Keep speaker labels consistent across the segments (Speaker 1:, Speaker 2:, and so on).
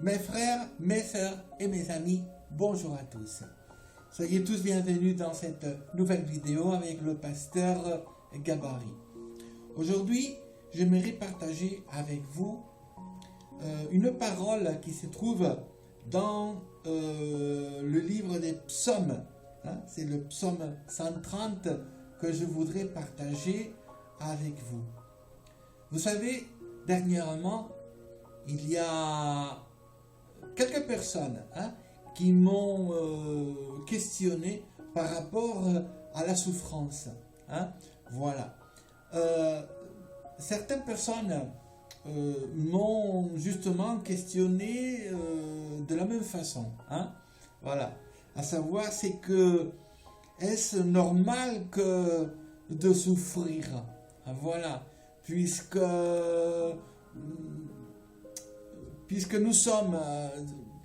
Speaker 1: Mes frères, mes sœurs et mes amis, bonjour à tous. Soyez tous bienvenus dans cette nouvelle vidéo avec le pasteur Gabari. Aujourd'hui, j'aimerais partager avec vous une parole qui se trouve dans le livre des psaumes. C'est le psaume 130 que je voudrais partager avec vous. Vous savez, dernièrement, il y a quelques personnes qui m'ont questionné par rapport à la souffrance. Voilà. Certaines personnes m'ont justement questionné de la même façon. Voilà. À savoir, c'est que est-ce normal de souffrir? Voilà. Puisque nous sommes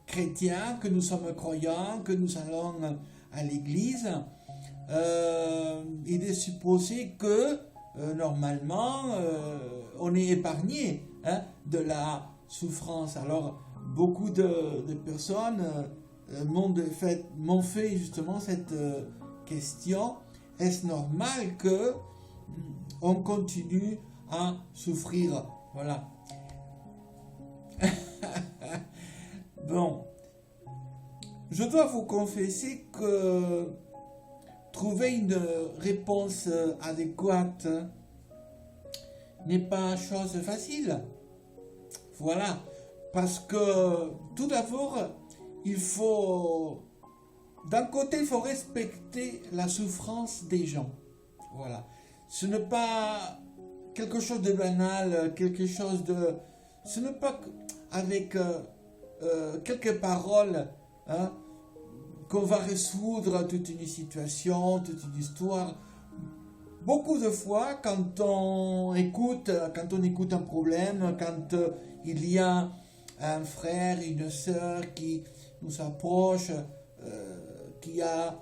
Speaker 1: chrétiens, que nous sommes croyants, que nous allons à l'église, il est supposé que normalement on est épargné de la souffrance. Alors beaucoup de personnes m'ont fait justement cette question: est-ce normal que on continue à souffrir? Voilà. Bon, je dois vous confesser que trouver une réponse adéquate n'est pas chose facile. Voilà, parce que tout d'abord, d'un côté, il faut respecter la souffrance des gens. Voilà, ce n'est pas quelque chose de banal, ce n'est pas avec quelques paroles qu'on va résoudre toute une situation, toute une histoire. Beaucoup de fois, quand on écoute un problème, quand il y a un frère, une sœur qui nous approche, qui a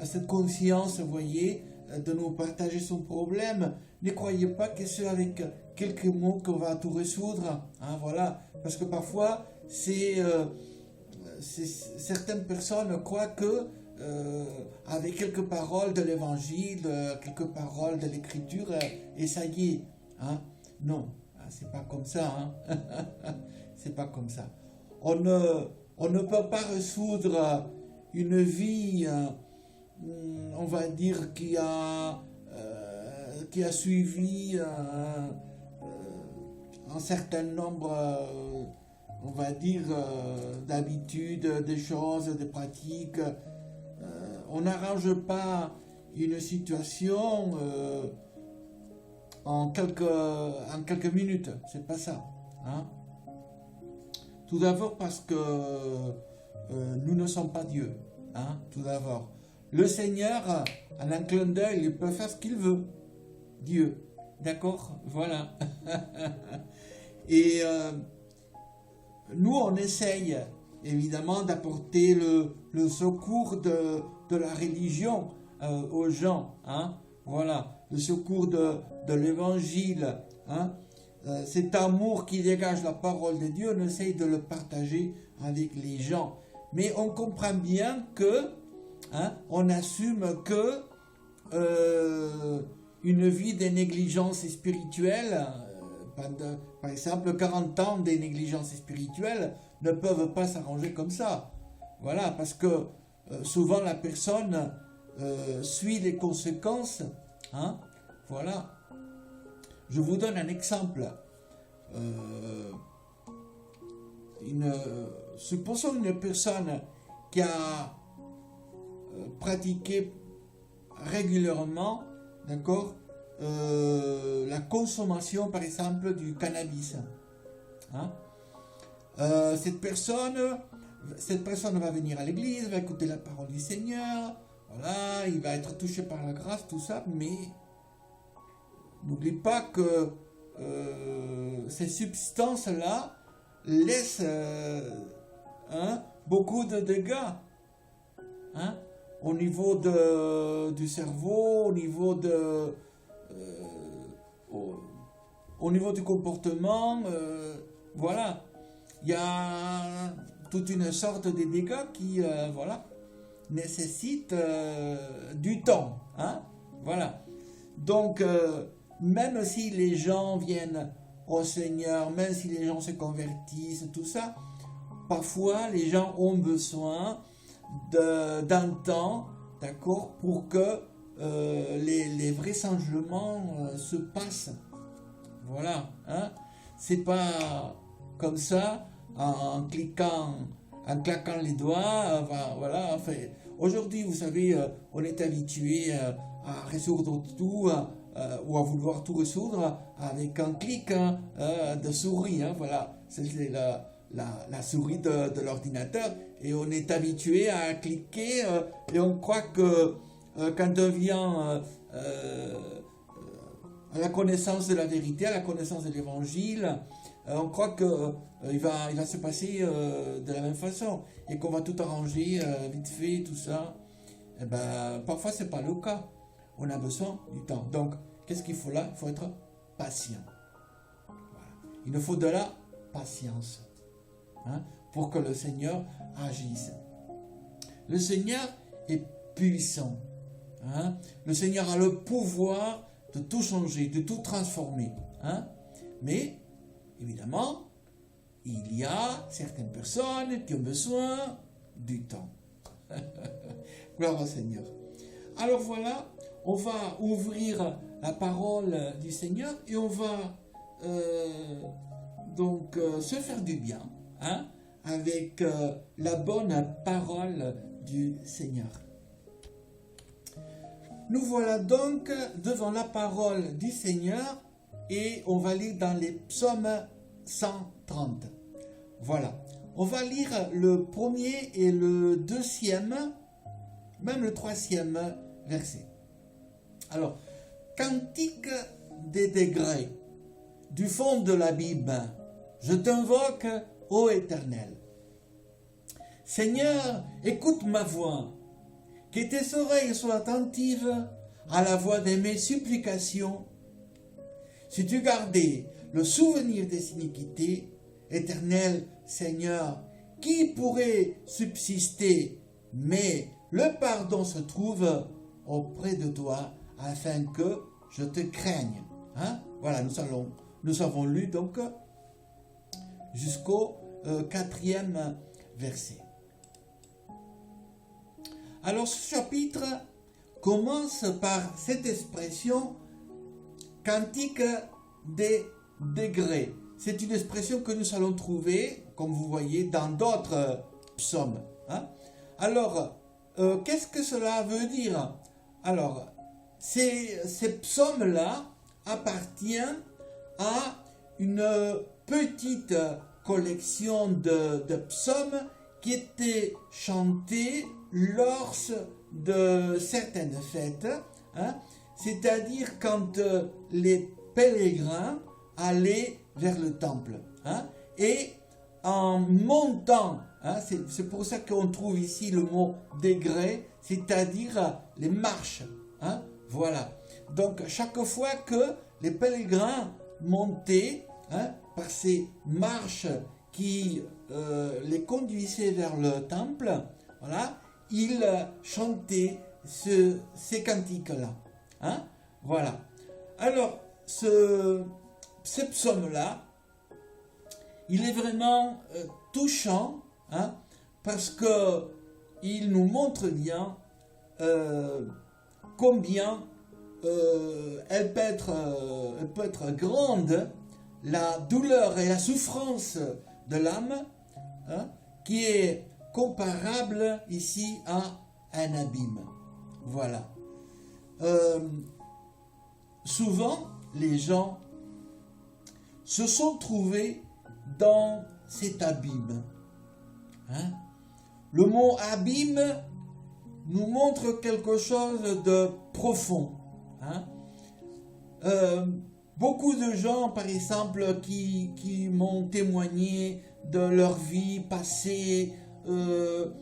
Speaker 1: cette conscience, vous voyez, de nous partager son problème, ne croyez pas que c'est avec quelques mots qu'on va tout résoudre. Voilà, parce que parfois, certaines personnes croient que avec quelques paroles de l'évangile, quelques paroles de l'écriture, et ça y est. Non, c'est pas comme ça. C'est pas comme ça. On ne peut pas résoudre une vie, on va dire, qui a suivi un certain nombre, on va dire, d'habitudes, des choses, des pratiques. On n'arrange pas une situation en quelques minutes. C'est pas ça. Tout d'abord parce que nous ne sommes pas Dieu. Tout d'abord. Le Seigneur, en un clin d'œil, il peut faire ce qu'il veut. Dieu. D'accord? Voilà. Et nous, on essaye évidemment d'apporter le secours de la religion aux gens. Voilà. Le secours de l'évangile. Cet amour qui dégage la parole de Dieu, on essaye de le partager avec les gens. Mais on comprend bien que on assume que une vie de négligence spirituelle, par exemple 40 ans de négligence spirituelle, ne peuvent pas s'arranger comme ça. Voilà, parce que souvent la personne suit les conséquences. Voilà. Je vous donne un exemple. Supposons une personne qui a pratiqué régulièrement, d'accord, la consommation, par exemple, du cannabis. Cette personne va venir à l'église, va écouter la parole du Seigneur, voilà, il va être touché par la grâce, tout ça, mais n'oublie pas que ces substances-là laissent beaucoup de dégâts au niveau du cerveau, au niveau du comportement. Voilà, il y a toute une sorte de dégâts qui, voilà, nécessitent du temps. Hein? Voilà. Donc, même si les gens viennent au Seigneur, même si les gens se convertissent, tout ça, parfois les gens ont besoin d'un temps, d'accord, pour que les vrais changements se passent. Voilà. Hein? C'est pas comme ça, en claquant les doigts, voilà. Enfin, aujourd'hui, vous savez, on est habitué à résoudre tout, ou à vouloir tout résoudre avec un clic de souris. Hein, voilà, c'est la souris de l'ordinateur. Et on est habitué à cliquer et on croit que quand on vient à la connaissance de la vérité, à la connaissance de l'évangile, on croit qu'il va se passer de la même façon et qu'on va tout arranger vite fait, tout ça. Eh ben, parfois, ce n'est pas le cas. On a besoin du temps. Donc, qu'est-ce qu'il faut là? Il faut être patient. Voilà. Il nous faut de la patience, hein, pour que le Seigneur agisse. Le Seigneur est puissant. Hein. Le Seigneur a le pouvoir de tout changer, de tout transformer. Hein. Mais, évidemment, il y a certaines personnes qui ont besoin du temps. Gloire au Seigneur. Alors voilà, on va ouvrir la parole du Seigneur et on va donc se faire du bien, hein, avec la bonne parole du Seigneur. Nous voilà donc devant la parole du Seigneur et on va lire dans les psaumes 130. Voilà. On va lire le premier et le deuxième, même le troisième verset. Alors, cantique des degrés, du fond de l'abîme, je t'invoque, ô Éternel. Seigneur, écoute ma voix, que tes oreilles soient attentives à la voix de mes supplications. Si tu gardais le souvenir des iniquités, Éternel Seigneur, qui pourrait subsister? Mais le pardon se trouve auprès de toi, afin que je te craigne. Hein? Voilà, nous avons lu donc jusqu'au 4e verset. Alors ce chapitre commence par cette expression cantique des degrés. C'est une expression que nous allons trouver, comme vous voyez, dans d'autres psaumes. Hein? Alors, qu'est-ce que cela veut dire? Alors, ces psaumes-là appartiennent à une petite collection de psaumes qui étaient chantés lors de certaines fêtes, hein, c'est-à-dire quand les pèlerins allaient vers le temple. Hein, et en montant, hein, c'est pour ça qu'on trouve ici le mot degré, c'est-à-dire les marches. Hein, voilà. Donc chaque fois que les pèlerins montaient, hein, par ces marches qui les conduisaient vers le temple, voilà, ils chantaient ces cantiques-là. Hein, voilà. Alors, ce psaume-là, il est vraiment touchant, hein, parce qu'il nous montre bien combien elle peut être grande, la douleur et la souffrance de l'âme, hein, qui est comparable ici à un abîme. Voilà. Souvent, les gens se sont trouvés dans cet abîme. Hein? Le mot abîme nous montre quelque chose de profond. Hein? Beaucoup de gens, par exemple, qui m'ont témoigné de leur vie passée, de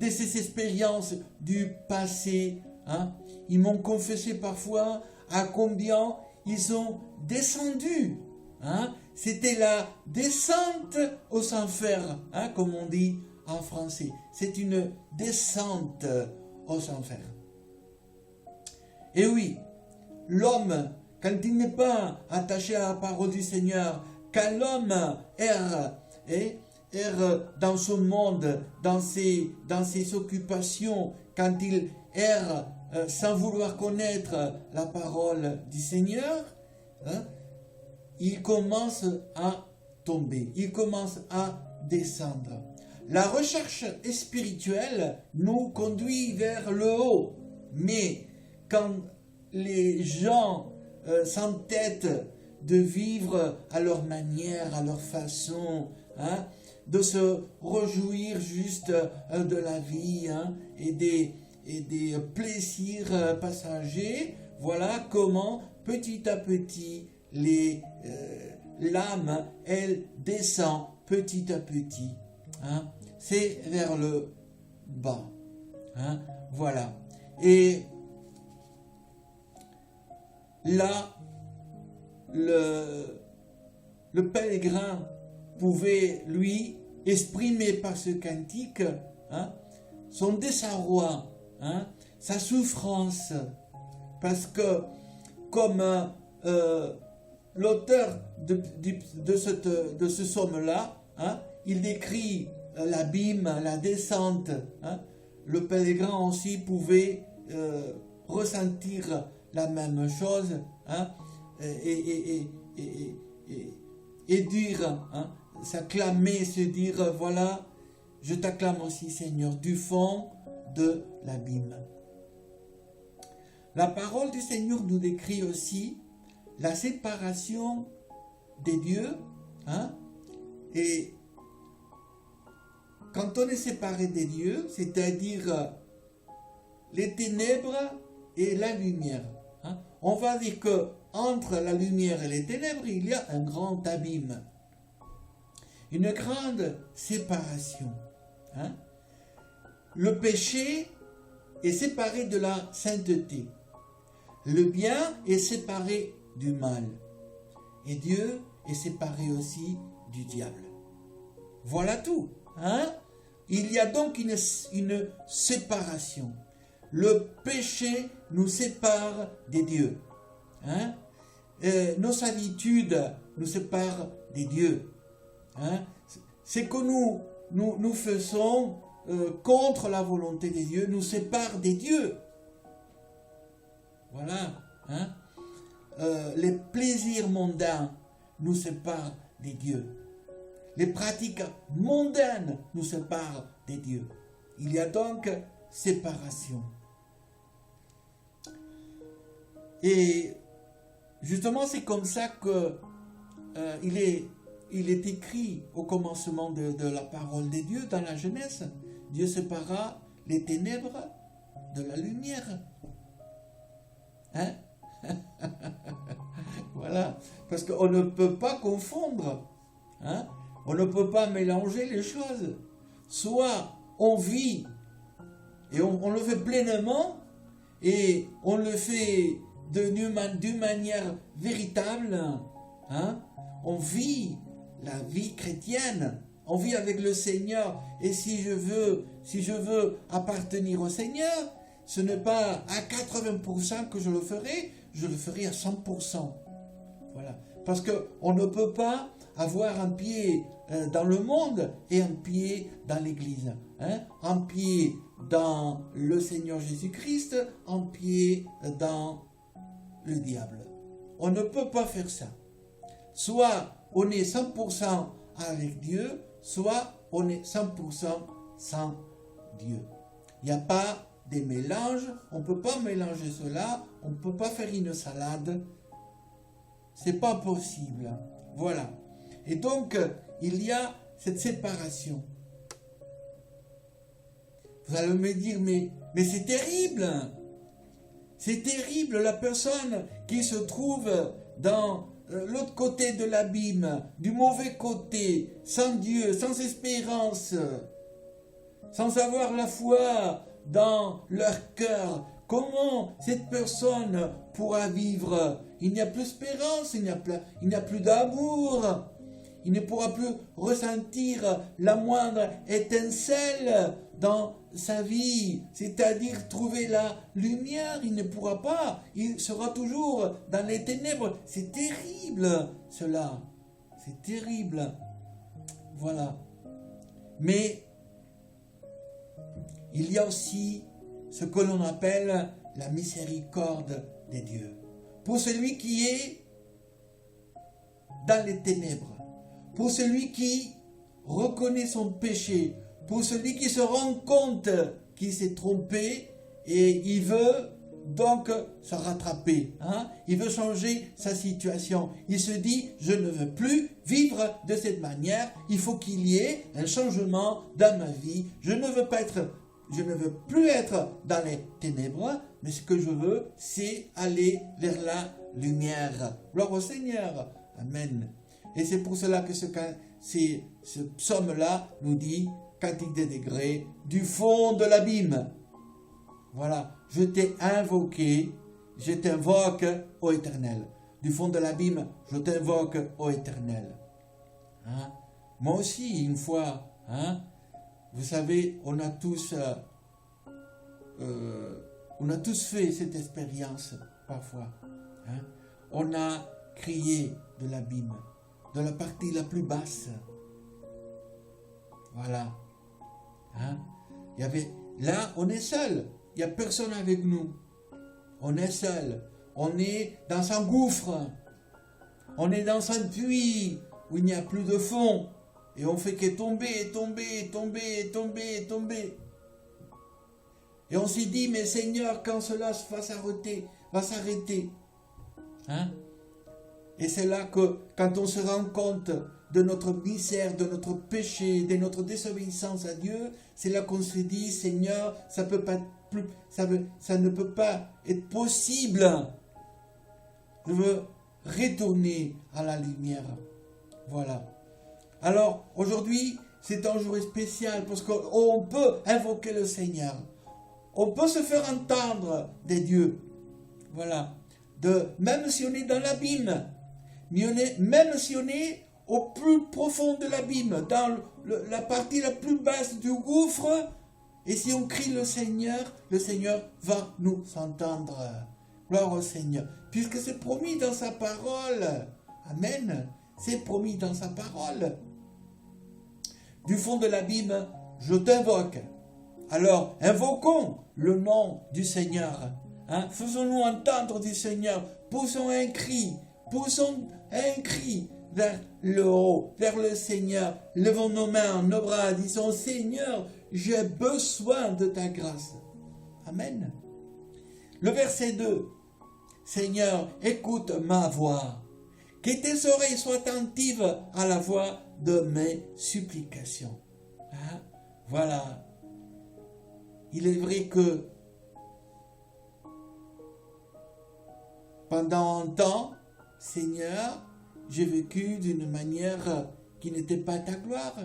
Speaker 1: ces expériences du passé, hein? Ils m'ont confessé parfois à combien ils ont descendu, hein, c'était la descente aux enfers, hein, comme on dit en français. C'est une descente aux enfers. Et oui, l'homme, quand il n'est pas attaché à la parole du Seigneur, quand l'homme erre dans ce monde, dans ses occupations, quand il erre sans vouloir connaître la parole du Seigneur, hein, il commence à tomber, il commence à descendre. La recherche spirituelle nous conduit vers le haut, mais quand les gens s'entêtent de vivre à leur manière, à leur façon, hein, de se réjouir juste de la vie, hein, et des plaisirs passagers, voilà comment petit à petit l'âme, elle descend petit à petit. Hein, c'est vers le bas. Hein, voilà. Et là, le pèlerin pouvait, lui, exprimer par ce cantique, hein, son désarroi, hein, sa souffrance, parce que, comme l'auteur de ce psaume-là, hein, il décrit l'abîme, la descente, hein, le pèlerin aussi pouvait ressentir la même chose, hein, et dire, hein, s'acclamer, se dire, voilà, je t'acclame aussi, Seigneur, du fond de l'abîme. La parole du Seigneur nous décrit aussi la séparation des dieux, hein, et quand on est séparé des dieux, c'est-à-dire les ténèbres et la lumière, hein, on va dire que entre la lumière et les ténèbres, il y a un grand abîme, une grande séparation. Hein. Le péché est séparé de la sainteté. Le bien est séparé du mal. Et Dieu est séparé aussi du diable. Voilà tout. Hein? Il y a donc une séparation. Le péché nous sépare des dieux. Hein? Nos habitudes nous séparent des dieux. Hein? C'est que nous faisons contre la volonté des dieux, nous sépare des dieux. Voilà. Hein? Les plaisirs mondains nous séparent des dieux. Les pratiques mondaines nous séparent des dieux. Il y a donc séparation. Et justement, c'est comme ça que il est écrit au commencement de la parole des dieux dans la Genèse. Dieu sépara les ténèbres de la lumière. Hein? Voilà. Parce qu'on ne peut pas confondre. Hein? On ne peut pas mélanger les choses. Soit on vit et on le fait pleinement et on le fait d'une manière véritable. Hein? On vit la vie chrétienne. On vit avec le Seigneur. Et si je veux appartenir au Seigneur, ce n'est pas à 80% que je le ferai à 100%. Voilà. Parce qu'on ne peut pas avoir un pied dans le monde et un pied dans l'Église. Hein? Un pied dans le Seigneur Jésus-Christ, un pied dans le diable. On ne peut pas faire ça. Soit on est 100% avec Dieu, soit on est 100% sans Dieu. Il n'y a pas des mélanges, on ne peut pas mélanger cela, on ne peut pas faire une salade. C'est pas possible. Voilà. Et donc, il y a cette séparation. Vous allez me dire, mais c'est terrible. C'est terrible, la personne qui se trouve dans l'autre côté de l'abîme, du mauvais côté, sans Dieu, sans espérance, sans avoir la foi dans leur cœur. Comment cette personne pourra vivre il n'y a plus d'espérance, il n'y a plus d'amour. Il ne pourra plus ressentir la moindre étincelle dans sa vie, c'est-à-dire trouver la lumière. Il ne pourra pas, il sera toujours dans les ténèbres. C'est terrible cela, c'est terrible. Voilà. Mais il y a aussi ce que l'on appelle la miséricorde de Dieu. Pour celui qui est dans les ténèbres, pour celui qui reconnaît son péché, pour celui qui se rend compte qu'il s'est trompé et il veut donc se rattraper, il veut changer sa situation. Il se dit, je ne veux plus vivre de cette manière, il faut qu'il y ait un changement dans ma vie. Je ne veux plus être dans les ténèbres, mais ce que je veux, c'est aller vers la lumière. Gloire au Seigneur. Amen. Et c'est pour cela que ce psaume-là nous dit, cantique des degrés, du fond de l'abîme. Voilà, je t'ai invoqué, je t'invoque, ô Éternel. Du fond de l'abîme, je t'invoque, ô Éternel. Moi aussi, une fois, vous savez, on a tous fait cette expérience, parfois. On a crié de l'abîme, de la partie la plus basse. Voilà. Là, on est seul. Il n'y a personne avec nous. On est seul. On est dans un gouffre. On est dans un puits où il n'y a plus de fond. Et on fait que tomber, tomber, tomber, tomber, tomber. Et on s'est dit, mais Seigneur, quand cela va s'arrêter. Et c'est là que, quand on se rend compte de notre misère, de notre péché, de notre désobéissance à Dieu, c'est là qu'on se dit, Seigneur, ça ne peut pas être possible. Je veux retourner à la lumière. Voilà. Alors, aujourd'hui, c'est un jour spécial parce qu'on peut invoquer le Seigneur. On peut se faire entendre des dieux. Voilà. Même si on est dans l'abîme, même si on est au plus profond de l'abîme, dans la partie la plus basse du gouffre, et si on crie le Seigneur va nous entendre. Gloire au Seigneur. Puisque c'est promis dans sa parole. Amen. C'est promis dans sa parole. Du fond de l'abîme, je t'invoque. Alors, invoquons le nom du Seigneur. Faisons-nous entendre du Seigneur. Poussons un cri vers le haut, vers le Seigneur. Levons nos mains, nos bras, disons, Seigneur, j'ai besoin de ta grâce. Amen. Le verset 2. Seigneur, écoute ma voix. Que tes oreilles soient attentives à la voix de mes supplications. Voilà. Il est vrai que pendant un temps, Seigneur, j'ai vécu d'une manière qui n'était pas ta gloire.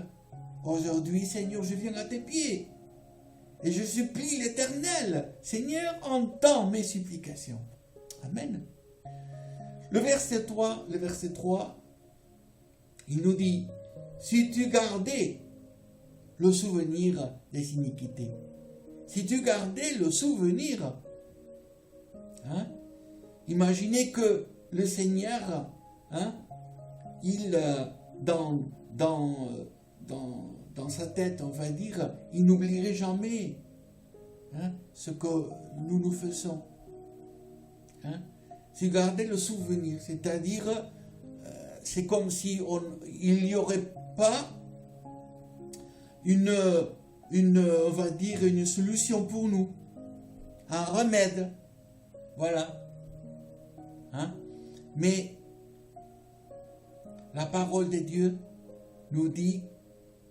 Speaker 1: Aujourd'hui, Seigneur, je viens à tes pieds. Et je supplie l'Éternel. Seigneur, entends mes supplications. Amen. Le verset 3, il nous dit, si tu gardais le souvenir des iniquités, si tu gardais le souvenir, imaginez que le Seigneur, il, dans sa tête, on va dire, il n'oublierait jamais ce que nous faisons. Si garder le souvenir, c'est-à-dire, c'est comme si il n'y aurait pas on va dire, une solution pour nous, un remède, voilà. Mais la parole de Dieu nous dit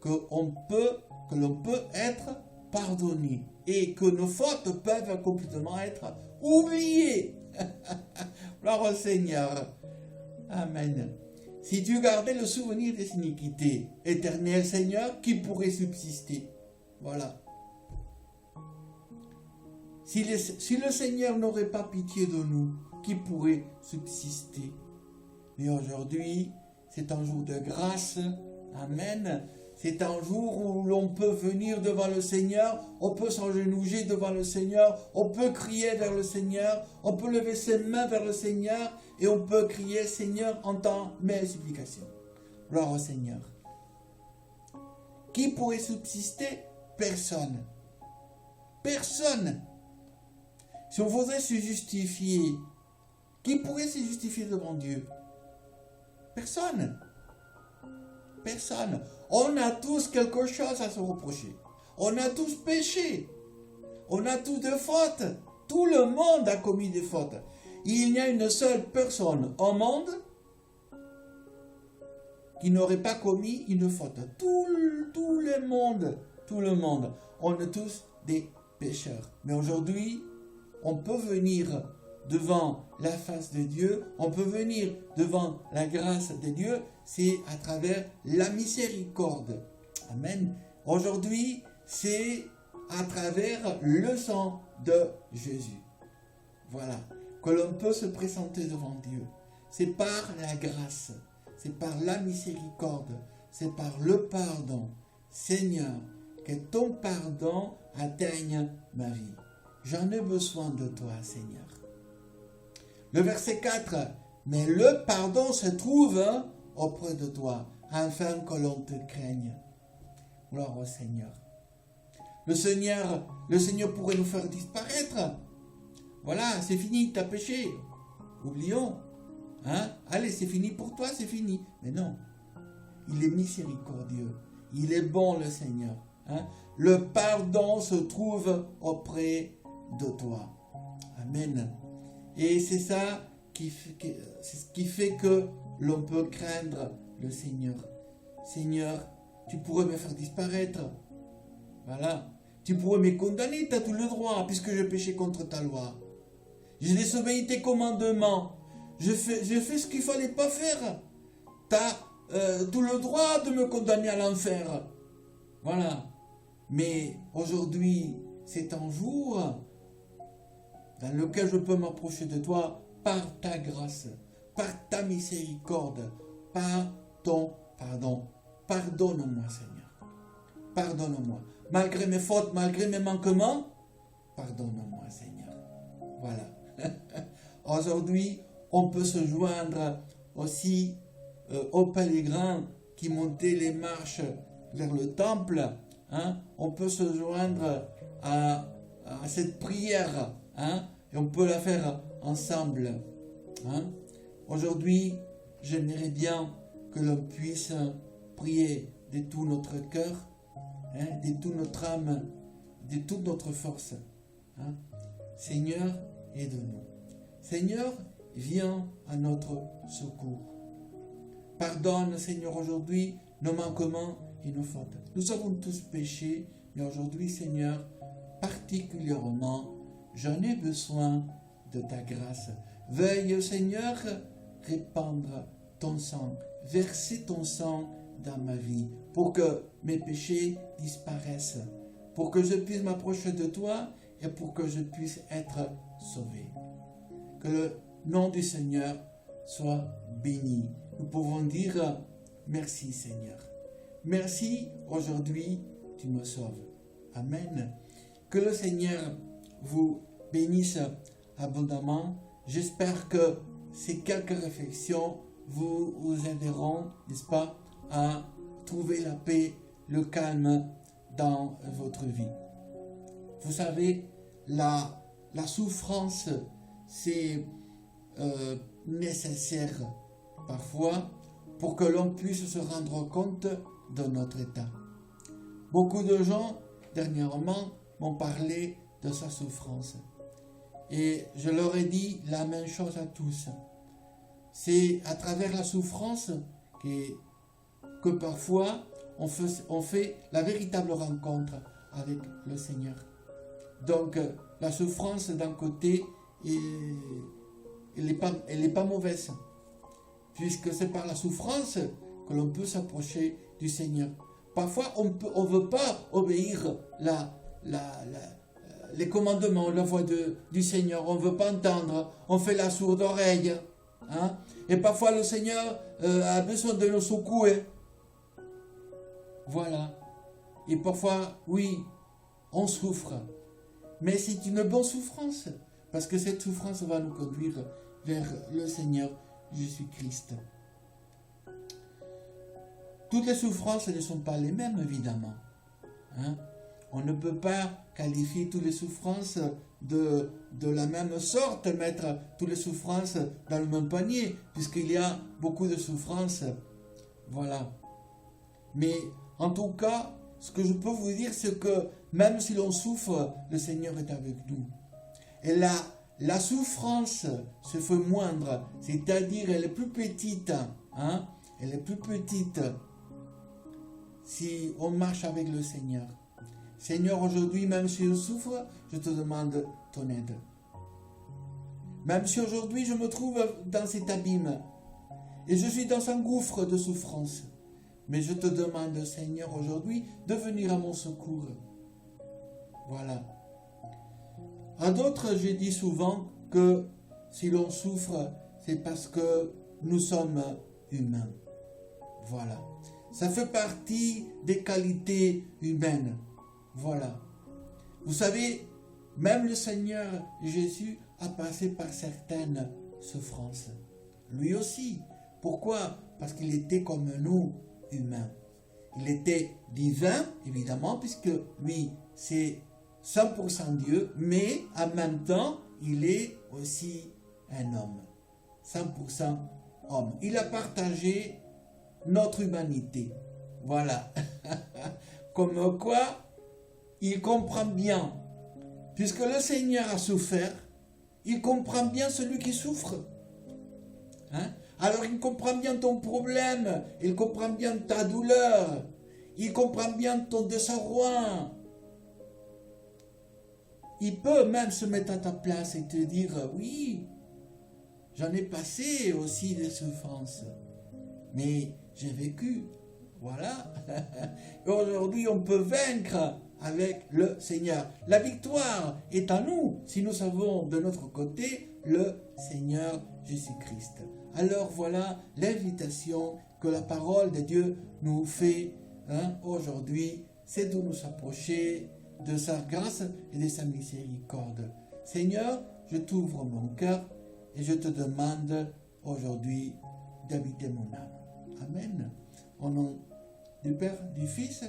Speaker 1: que l'on peut être pardonné et que nos fautes peuvent complètement être oubliées. Gloire au Seigneur. Amen. Si tu gardais le souvenir des iniquités, éternel Seigneur, qui pourrait subsister? Voilà. Si le Seigneur n'aurait pas pitié de nous, qui pourrait subsister. Mais aujourd'hui, c'est un jour de grâce. Amen. C'est un jour où l'on peut venir devant le Seigneur, on peut s'agenouiller devant le Seigneur, on peut crier vers le Seigneur, on peut lever ses mains vers le Seigneur et on peut crier, Seigneur, entends mes supplications. Gloire au Seigneur. Qui pourrait subsister? Personne. Personne. Si on voudrait se justifier, qui pourrait se justifier devant Dieu? Personne. Personne. On a tous quelque chose à se reprocher. On a tous péché. On a tous des fautes. Tout le monde a commis des fautes. Il n'y a une seule personne au monde qui n'aurait pas commis une faute. Tout le monde, on est tous des pécheurs. Mais aujourd'hui, on peut venir devant la face de Dieu, on peut venir devant la grâce de Dieu, c'est à travers la miséricorde. Amen. Aujourd'hui, c'est à travers le sang de Jésus. Voilà, que l'on peut se présenter devant Dieu. C'est par la grâce, c'est par la miséricorde, c'est par le pardon. Seigneur, que ton pardon atteigne ma vie. J'en ai besoin de toi, Seigneur. Le verset 4, mais le pardon se trouve auprès de toi, afin que l'on te craigne. Gloire au Seigneur. Le Seigneur pourrait nous faire disparaître. Voilà, c'est fini, tu as péché. Oublions. Allez, c'est fini pour toi, c'est fini. Mais non, il est miséricordieux. Il est bon, le Seigneur. Le pardon se trouve auprès de toi. Amen. Et c'est ça qui fait que l'on peut craindre le Seigneur. Seigneur, tu pourrais me faire disparaître. Voilà. Tu pourrais me condamner, tu as tout le droit, puisque je péché contre ta loi. J'ai désobéi tes commandements. Je fais ce qu'il ne fallait pas faire. Tu as tout le droit de me condamner à l'enfer. Voilà. Mais aujourd'hui, c'est un jour dans lequel je peux m'approcher de toi par ta grâce, par ta miséricorde, par ton pardon. Pardonne-moi, Seigneur. Pardonne-moi. Malgré mes fautes, malgré mes manquements, pardonne-moi, Seigneur. Voilà. Aujourd'hui, on peut se joindre aussi aux pèlerins qui montaient les marches vers le temple. On peut se joindre à cette prière. Et on peut la faire ensemble. Aujourd'hui, j'aimerais bien que l'on puisse prier de tout notre cœur, de toute notre âme, de toute notre force. Seigneur, aide-nous. Seigneur, viens à notre secours. Pardonne, Seigneur, aujourd'hui nos manquements et nos fautes. Nous avons tous péché, mais aujourd'hui, Seigneur, particulièrement, j'en ai besoin de ta grâce. Veuille, Seigneur, répandre ton sang, verser ton sang dans ma vie, pour que mes péchés disparaissent, pour que je puisse m'approcher de toi et pour que je puisse être sauvé. Que le nom du Seigneur soit béni. Nous pouvons dire merci, Seigneur. Merci, aujourd'hui, tu me sauves. Amen. Que le Seigneur vous bénisse abondamment. J'espère que ces quelques réflexions vous aideront, n'est-ce pas, à trouver la paix, le calme dans votre vie. Vous savez, la souffrance, c'est nécessaire parfois pour que l'on puisse se rendre compte de notre état. Beaucoup de gens, dernièrement, m'ont parlé de sa souffrance. Et je leur ai dit la même chose à tous. C'est à travers la souffrance que parfois on fait la véritable rencontre avec le Seigneur. Donc la souffrance d'un côté, elle n'est pas mauvaise, puisque c'est par la souffrance que l'on peut s'approcher du Seigneur. Parfois on ne veut pas obéir les commandements, la voix du Seigneur. On ne veut pas entendre, on fait la sourde oreille. Hein? Et parfois le Seigneur a besoin de nous secouer. Voilà. Et parfois, oui, on souffre. Mais c'est une bonne souffrance. Parce que cette souffrance va nous conduire vers le Seigneur Jésus-Christ. Toutes les souffrances ne sont pas les mêmes, évidemment. Hein? On ne peut pas qualifier toutes les souffrances de la même sorte, mettre toutes les souffrances dans le même panier, puisqu'il y a beaucoup de souffrances. Voilà. Mais en tout cas, ce que je peux vous dire, c'est que même si l'on souffre, le Seigneur est avec nous. Et la souffrance se fait moindre, c'est-à-dire elle est plus petite. Hein? Elle est plus petite si on marche avec le Seigneur. Seigneur, aujourd'hui, même si je souffre, je te demande ton aide. Même si aujourd'hui je me trouve dans cet abîme et je suis dans un gouffre de souffrance, mais je te demande, Seigneur, aujourd'hui, de venir à mon secours. Voilà. À d'autres, je dis souvent que si l'on souffre, c'est parce que nous sommes humains. Voilà. Ça fait partie des qualités humaines. Voilà. Vous savez, même le Seigneur Jésus a passé par certaines souffrances. Lui aussi. Pourquoi? Parce qu'il était comme nous, humains. Il était divin, évidemment, puisque lui, c'est 100% Dieu, mais en même temps, il est aussi un homme. 100% homme. Il a partagé notre humanité. Voilà. Comme quoi, il comprend bien. Puisque le Seigneur a souffert, il comprend bien celui qui souffre. Hein? Alors il comprend bien ton problème, il comprend bien ta douleur, il comprend bien ton désarroi. Il peut même se mettre à ta place et te dire, oui, j'en ai passé aussi des souffrances, mais j'ai vécu. Voilà. Et aujourd'hui, on peut vaincre avec le Seigneur. La victoire est à nous si nous avons de notre côté le Seigneur Jésus-Christ. Alors voilà l'invitation que la parole de Dieu nous fait aujourd'hui, c'est de nous approcher de sa grâce et de sa miséricorde. Seigneur, je t'ouvre mon cœur et je te demande aujourd'hui d'habiter mon âme. Amen. Au nom du Père, du Fils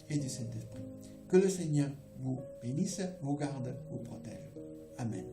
Speaker 1: et du Saint-Esprit. Que le Seigneur vous bénisse, vous garde, vous protège. Amen.